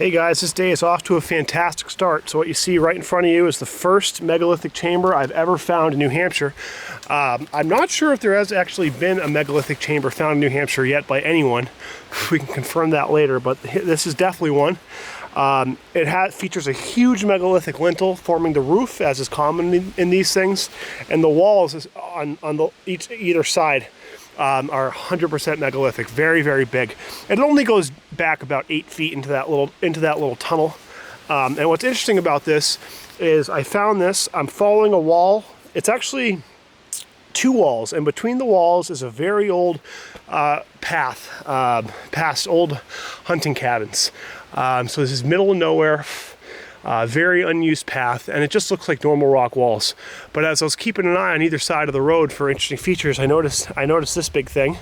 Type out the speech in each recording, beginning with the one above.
Hey guys, this day is off to a fantastic start. So what you see right in front of you is the first megalithic chamber I've ever found in New Hampshire. I'm not sure if there has actually been a megalithic chamber found in New Hampshire yet by anyone. We can confirm that later, but this is definitely one. It features a huge megalithic lintel forming the roof, as is common in these things, and the walls on either side are 100% megalithic, very, very big. It only goes back about 8 feet into that little tunnel. And what's interesting about this is I found this. I'm following a wall. It's actually 2 walls, and between the walls is a very old path past old hunting cabins. So this is middle of nowhere. Very unused path, and it just looks like normal rock walls. But as I was keeping an eye on either side of the road for interesting features, I noticed this big thing.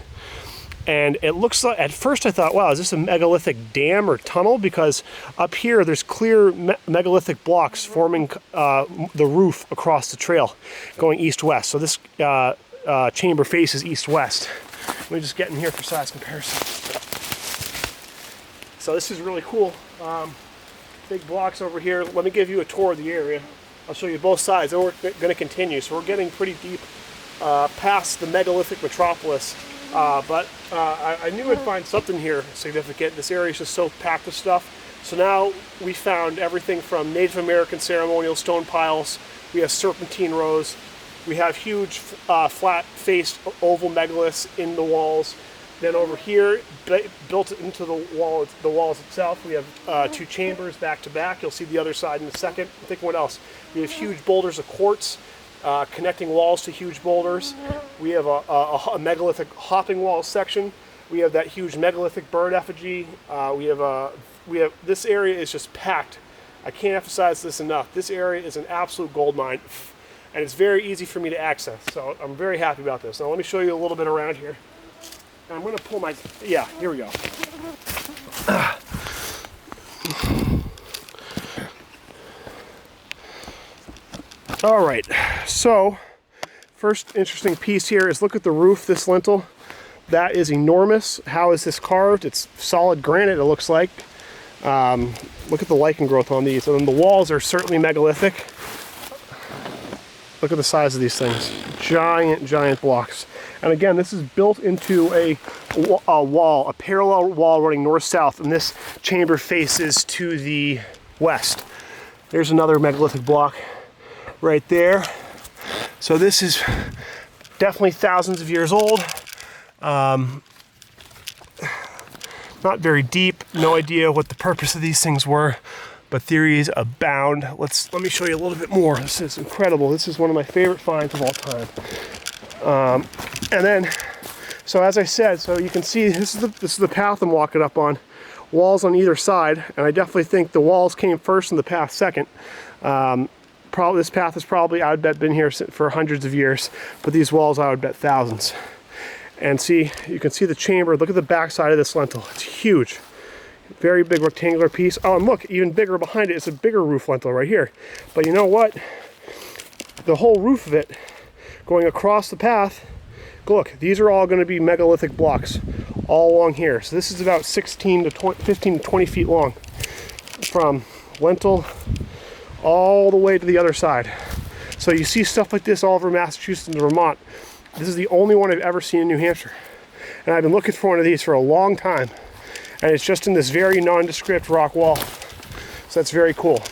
And it looks like, at first I thought, wow, is this a megalithic dam or tunnel? Because up here there's clear megalithic blocks forming the roof across the trail going east-west. So this chamber faces east-west. Let me just get in here for size comparison. So this is really cool. Big blocks over here. Let me give you a tour of the area. I'll show you both sides, and we're going to continue. So we're getting pretty deep past the megalithic metropolis, but I knew I'd find something here significant. This area is just so packed with stuff. So now we found everything from Native American ceremonial stone piles. We have serpentine rows. We have huge flat-faced oval megaliths in the walls. Then over here, built into the walls itself, we have 2 chambers back to back. You'll see the other side in a second. I think what else? We have huge boulders of quartz connecting walls to huge boulders. We have a megalithic hopping wall section. We have that huge megalithic bird effigy. We have this area is just packed. I can't emphasize this enough. This area is an absolute gold mine, and it's very easy for me to access. So I'm very happy about this. Now let me show you a little bit around here. I'm going to pull my, here we go. All right, so first interesting piece here is look at the roof, this lintel. That is enormous. How is this carved? It's solid granite, it looks like. Look at the lichen growth on these. And the walls are certainly megalithic. Look at the size of these things. Giant, giant blocks. And again, this is built into a wall, a parallel wall running north-south, and this chamber faces to the west. There's another megalithic block right there. So this is definitely thousands of years old. Not very deep, no idea what the purpose of these things were, but theories abound. Let me show you a little bit more. This is incredible. This is one of my favorite finds of all time. And then, so as I said, so you can see this is the path I'm walking up on. Walls on either side, and I definitely think the walls came first and the path second. This path has probably, I would bet, been here for hundreds of years, but these walls, I would bet, thousands. And see, you can see the chamber. Look at the back side of this lintel. It's huge. Very big rectangular piece. Oh, and look, even bigger behind it is a bigger roof lintel right here. But you know what? The whole roof of it, going across the path, look, these are all going to be megalithic blocks all along here. So this is about 15 to 20 feet long from lintel all the way to the other side. So you see stuff like this all over Massachusetts and Vermont. This is the only one I've ever seen in New Hampshire. And I've been looking for one of these for a long time. And it's just in this very nondescript rock wall. So that's very cool.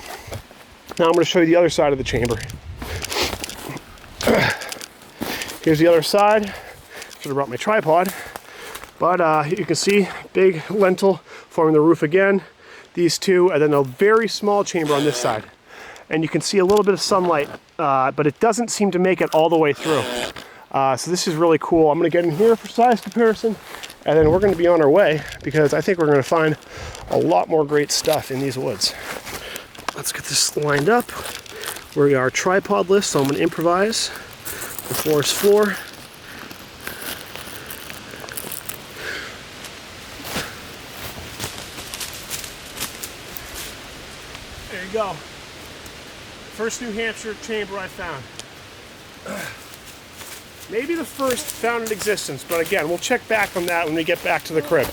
Now I'm going to show you the other side of the chamber. Here's the other side. Should have brought my tripod. But you can see big lintel forming the roof again. These 2, and then a very small chamber on this side. And you can see a little bit of sunlight, but it doesn't seem to make it all the way through. So this is really cool. I'm going to get in here for size comparison, and then we're going to be on our way because I think we're going to find a lot more great stuff in these woods. Let's get this lined up. We are tripodless, so I'm going to improvise. The floor is floor. There you go. First New Hampshire chamber I found. Maybe the first found in existence, but again, we'll check back on that when we get back to the crib.